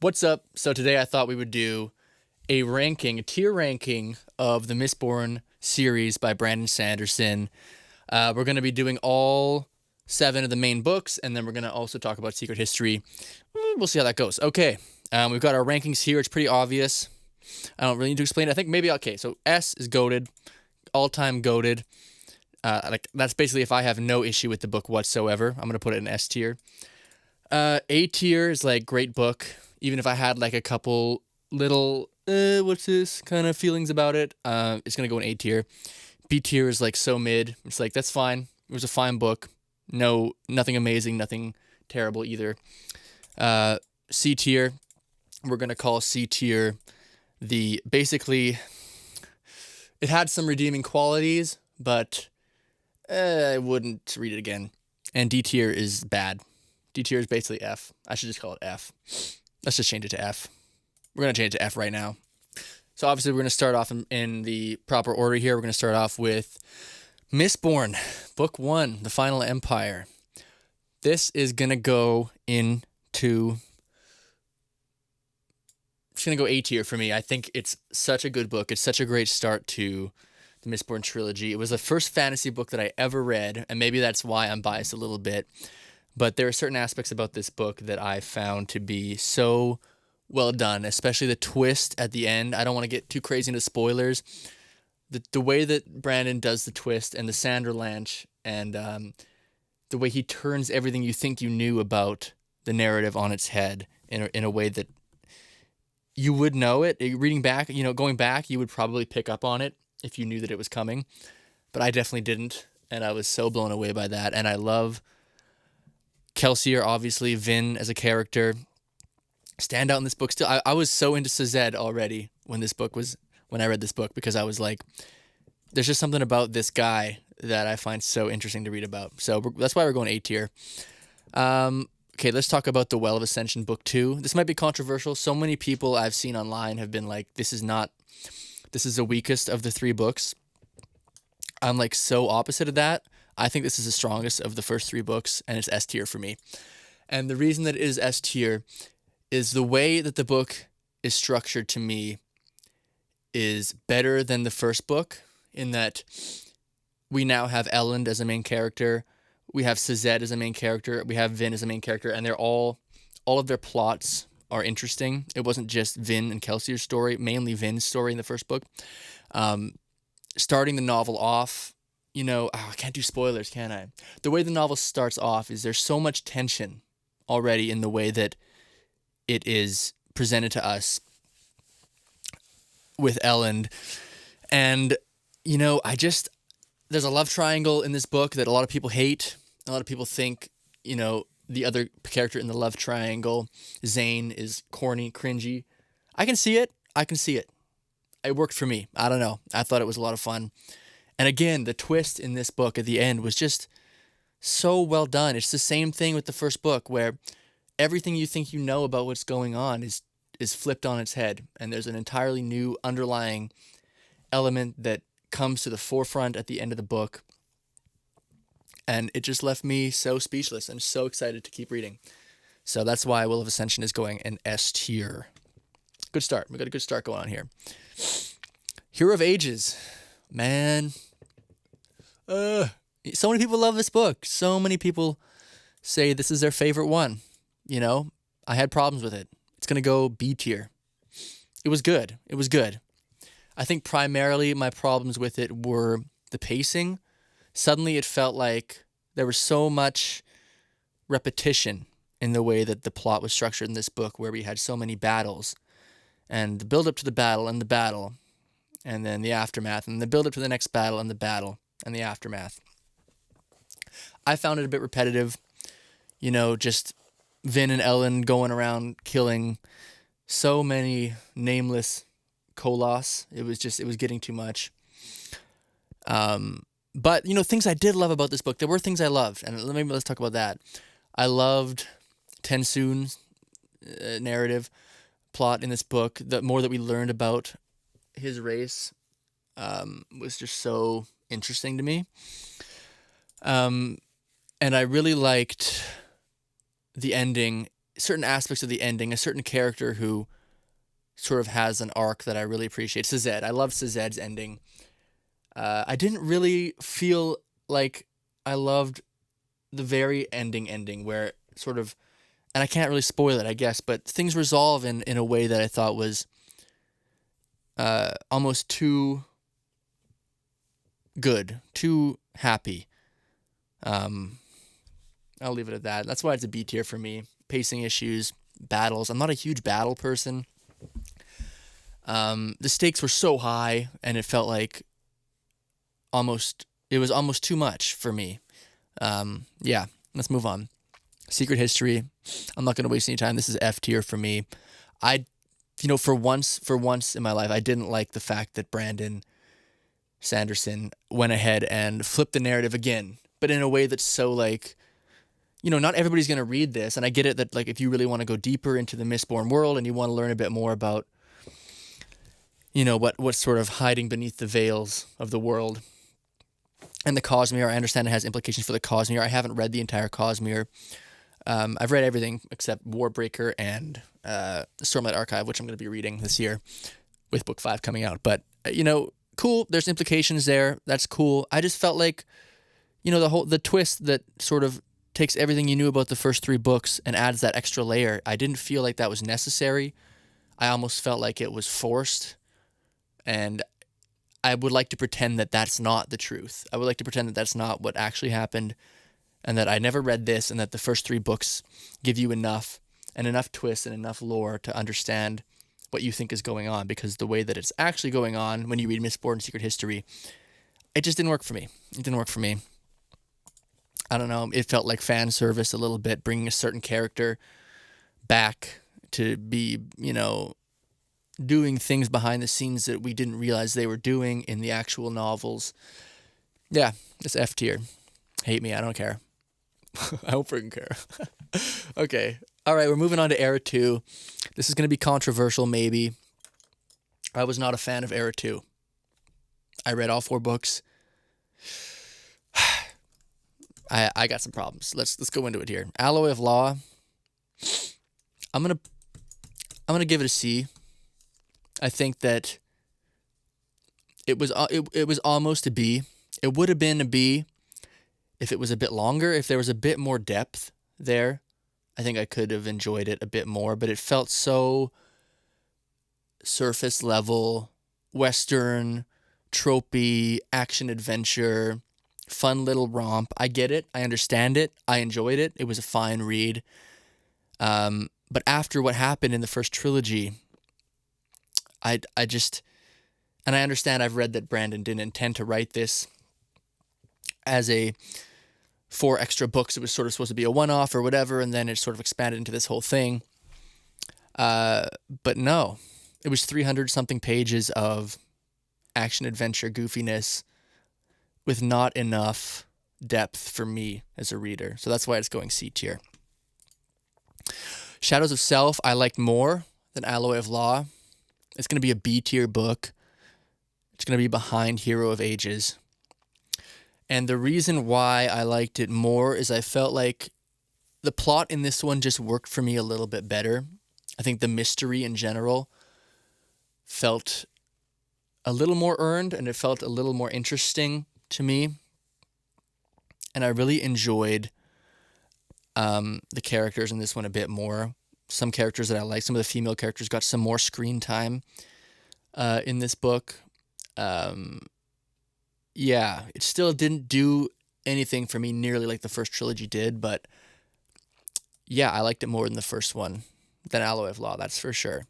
What's up? So today I thought we would do a tier ranking of the Mistborn series by Brandon Sanderson. We're going to be doing all 7 of the main books, and then we're going to also talk about Secret History. We'll see how that goes. Okay, we've got our rankings here. It's pretty obvious. I don't really need to explain it. I think maybe, okay, so S is goated, all-time goated. That's basically if I have no issue with the book whatsoever. I'm going to put it in S tier. A tier is like great book. Even if I had like a couple little, what's this kind of feelings about it, it's going to go in A tier. B tier is like so mid. It's like, that's fine. It was a fine book. No, nothing amazing, nothing terrible either. C tier, we're going to call C tier basically, it had some redeeming qualities, but I wouldn't read it again. And D tier is bad. D tier is basically F. I should just call it F. Let's just change it to F. We're going to change it to F right now. So obviously we're going to start off in the proper order here. We're going to start off with Mistborn, Book 1, The Final Empire. This is going to go into... It's going to go A tier for me. I think it's such a good book. It's such a great start to the Mistborn trilogy. It was the first fantasy book that I ever read, and maybe that's why I'm biased a little bit. But there are certain aspects about this book that I found to be so well done, especially the twist at the end. I don't want to get too crazy into spoilers. The way that Brandon does the twist and the Sanderlanche and the way he turns everything you think you knew about the narrative on its head in a way that you would know it. Reading back, going back, you would probably pick up on it if you knew that it was coming. But I definitely didn't, and I was so blown away by that. And I love Kelsier, obviously, Vin as a character, stand out in this book still. I was so into Sazed already when I read this book, because I was like, there's just something about this guy that I find so interesting to read about. So that's why we're going A tier. Okay, let's talk about the Well of Ascension, Book 2. This might be controversial. So many people I've seen online have been like, this is the weakest of the 3 books. I'm like so opposite of that. I think this is the strongest of the first 3 books, and it's S tier for me. And the reason that it is S tier is the way that the book is structured to me is better than the first book, in that we now have Elend as a main character, we have Sazed as a main character, we have Vin as a main character, and they're all of their plots are interesting. It wasn't just Vin and Kelsier's story, mainly Vin's story in the first book. Starting the novel off, I can't do spoilers, can I? The way the novel starts off is there's so much tension already in the way that it is presented to us with Elend. And, there's a love triangle in this book that a lot of people hate. A lot of people think, the other character in the love triangle, Zane, is corny, cringy. I can see it. It worked for me. I don't know. I thought it was a lot of fun. And again, the twist in this book at the end was just so well done. It's the same thing with the first book, where everything you think you know about what's going on is flipped on its head, and there's an entirely new underlying element that comes to the forefront at the end of the book. And it just left me so speechless. I'm so excited to keep reading. So that's why Will of Ascension is going in S tier. Good start. We got a good start going on here. Hero of Ages. Man. So many people love this book. So many people say this is their favorite one. I had problems with it. It's going to go B tier. It was good. I think primarily my problems with it were the pacing. Suddenly it felt like there was so much repetition in the way that the plot was structured in this book, where we had so many battles, and the build up to the battle, and then the aftermath, and the build up to the next battle, and the aftermath. I found it a bit repetitive, just Vin and Ellen going around killing so many nameless Koloss. It was getting too much. But, things I did love about this book, there were things I loved, and let's talk about that. I loved Tensoon's narrative plot in this book. The more that we learned about his race was just so interesting to me. And I really liked the ending certain aspects of the ending, a certain character who sort of has an arc that I really appreciate. Sazed. I love Sazed's ending. I didn't really feel like I loved the very ending where sort of, and I can't really spoil it, I guess, but things resolve in a way that I thought was almost too good, too happy. I'll leave it at that. That's why it's a B tier for me. Pacing issues, battles. I'm not a huge battle person. The stakes were so high, and it felt like it was almost too much for me. Yeah, let's move on. Secret History. I'm not going to waste any time. This is F tier for me. For once in my life, I didn't like the fact that Brandon Sanderson went ahead and flipped the narrative again, but in a way that's so like, not everybody's going to read this, and I get it that like if you really want to go deeper into the Mistborn world and you want to learn a bit more about, what's sort of hiding beneath the veils of the world and the Cosmere. I understand it has implications for the Cosmere. I haven't read the entire Cosmere. I've read everything except Warbreaker and the Stormlight Archive, which I'm going to be reading this year with book 5 coming out. But, cool. There's implications there. That's cool. I just felt like, the twist that sort of takes everything you knew about the first 3 books and adds that extra layer. I didn't feel like that was necessary. I almost felt like it was forced. And I would like to pretend that that's not the truth. I would like to pretend that that's not what actually happened, and that I never read this, and that the first 3 books give you enough twists and enough lore to understand what you think is going on, because the way that it's actually going on when you read Mistborn Secret History, it just didn't work for me. It didn't work for me. I don't know. It felt like fan service a little bit, bringing a certain character back to be, doing things behind the scenes that we didn't realize they were doing in the actual novels. Yeah, it's F tier. Hate me, I don't care. I don't freaking care. Okay. All right, we're moving on to Era 2. This is going to be controversial, maybe. I was not a fan of Era 2. I read all 4 books. I got some problems. Let's go into it here. Alloy of Law. I'm gonna give it a C. I think that it was almost a B. It would have been a B if it was a bit longer, if there was a bit more depth there. I think I could have enjoyed it a bit more, but it felt so surface level, Western, tropey, action adventure, fun little romp. I get it. I understand it. I enjoyed it. It was a fine read. But after what happened in the first trilogy, I just, and I understand, I've read that Brandon didn't intend to write this as 4 extra books. It was sort of supposed to be a one-off or whatever, and then it sort of expanded into this whole thing. But no, it was 300-something pages of action-adventure goofiness with not enough depth for me as a reader. So that's why it's going C tier. Shadows of Self, I liked more than Alloy of Law. It's going to be a B tier book. It's going to be behind Hero of Ages. And the reason why I liked it more is I felt like the plot in this one just worked for me a little bit better. I think the mystery in general felt a little more earned, and it felt a little more interesting to me. And I really enjoyed the characters in this one a bit more. Some characters that I like, some of the female characters got some more screen time in this book. Yeah, it still didn't do anything for me nearly like the first trilogy did, but yeah, I liked it more than the first one, than Alloy of Law, that's for sure.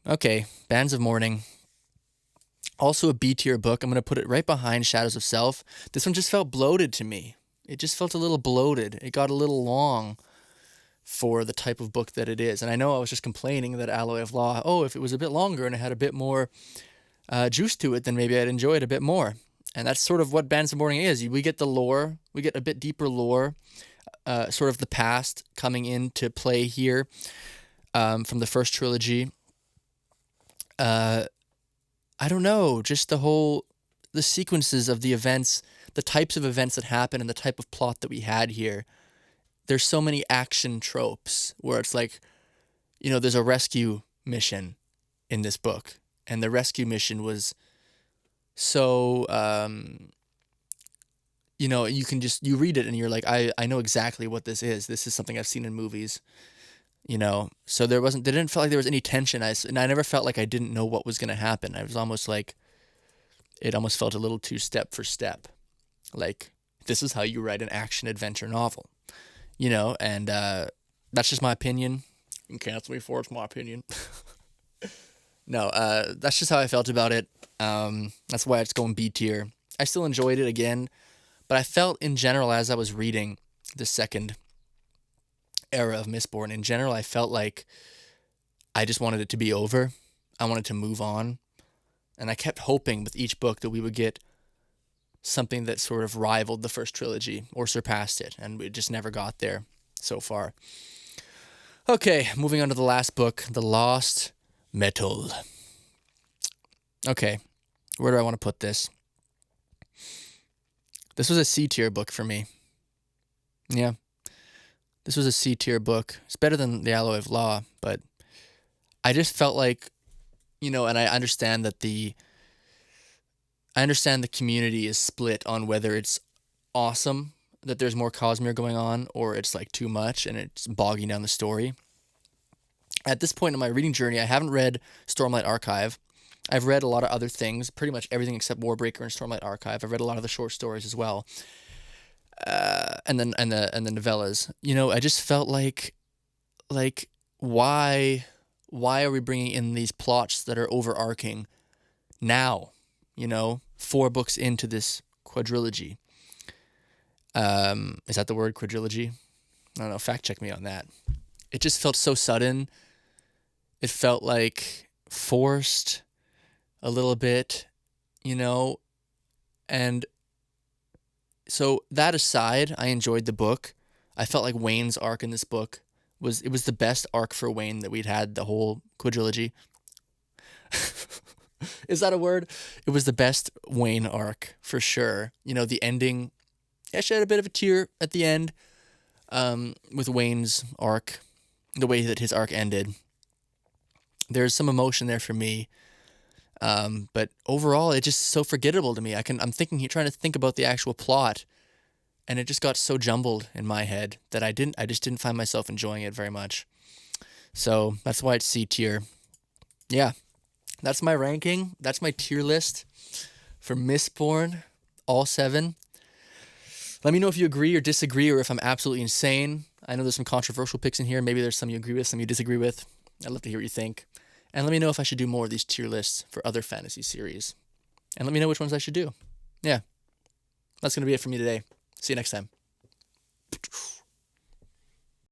Okay, Bands of Mourning. Also a B tier book. I'm going to put it right behind Shadows of Self. This one just felt bloated to me. It just felt a little bloated. It got a little long for the type of book that it is. And I know I was just complaining that Alloy of Law, if it was a bit longer and it had a bit more juice to it, then maybe I'd enjoy it a bit more. And that's sort of what Bands of Mourning is. We get the lore. We get a bit deeper lore, sort of the past coming into play here from the first trilogy. I don't know, just the sequences of the events, the types of events that happen and the type of plot that we had here there's so many action tropes where it's like, there's a rescue mission in this book, and the rescue mission was so, you can you read it and you're like, I know exactly what this is. This is something I've seen in movies, So there didn't feel like there was any tension. And I never felt like I didn't know what was going to happen. I was almost like, it almost felt a little too step for step. Like, this is how you write an action adventure novel, and that's just my opinion. You can cancel me for it's my opinion. No, that's just how I felt about it. That's why it's going B tier. I still enjoyed it again, but I felt in general as I was reading the second era of Mistborn, in general, I felt like I just wanted it to be over. I wanted to move on. And I kept hoping with each book that we would get something that sort of rivaled the first trilogy or surpassed it. And we just never got there so far. Okay, moving on to the last book, The Lost Metal. Okay, where do I want to put this? This was a C tier book for me. Yeah, this was a C tier book. It's better than The Alloy of Law, but I just felt like, and I understand that the community is split on whether it's awesome that there's more Cosmere going on or it's like too much and it's bogging down the story. At this point in my reading journey, I haven't read Stormlight Archive. I've read a lot of other things, pretty much everything except Warbreaker and Stormlight Archive. I've read a lot of the short stories as well, and the novellas. I just felt like why are we bringing in these plots that are overarching now? 4 books into this quadrilogy. Is that the word, quadrilogy? I don't know. Fact check me on that. It just felt so sudden. It felt like forced a little bit, and so that aside, I enjoyed the book. I felt like Wayne's arc in this book was the best arc for Wayne that we'd had the whole quadrilogy. Is that a word? It was the best Wayne arc for sure. The ending, I shed a bit of a tear at the end with Wayne's arc, the way that his arc ended. There's some emotion there for me, but overall, it's just so forgettable to me. I'm trying to think about the actual plot, and it just got so jumbled in my head that I just didn't find myself enjoying it very much. So that's why it's C tier. Yeah, that's my ranking. That's my tier list for Mistborn, all 7. Let me know if you agree or disagree, or if I'm absolutely insane. I know there's some controversial picks in here. Maybe there's some you agree with, some you disagree with. I'd love to hear what you think. And let me know if I should do more of these tier lists for other fantasy series. And let me know which ones I should do. Yeah. That's going to be it for me today. See you next time.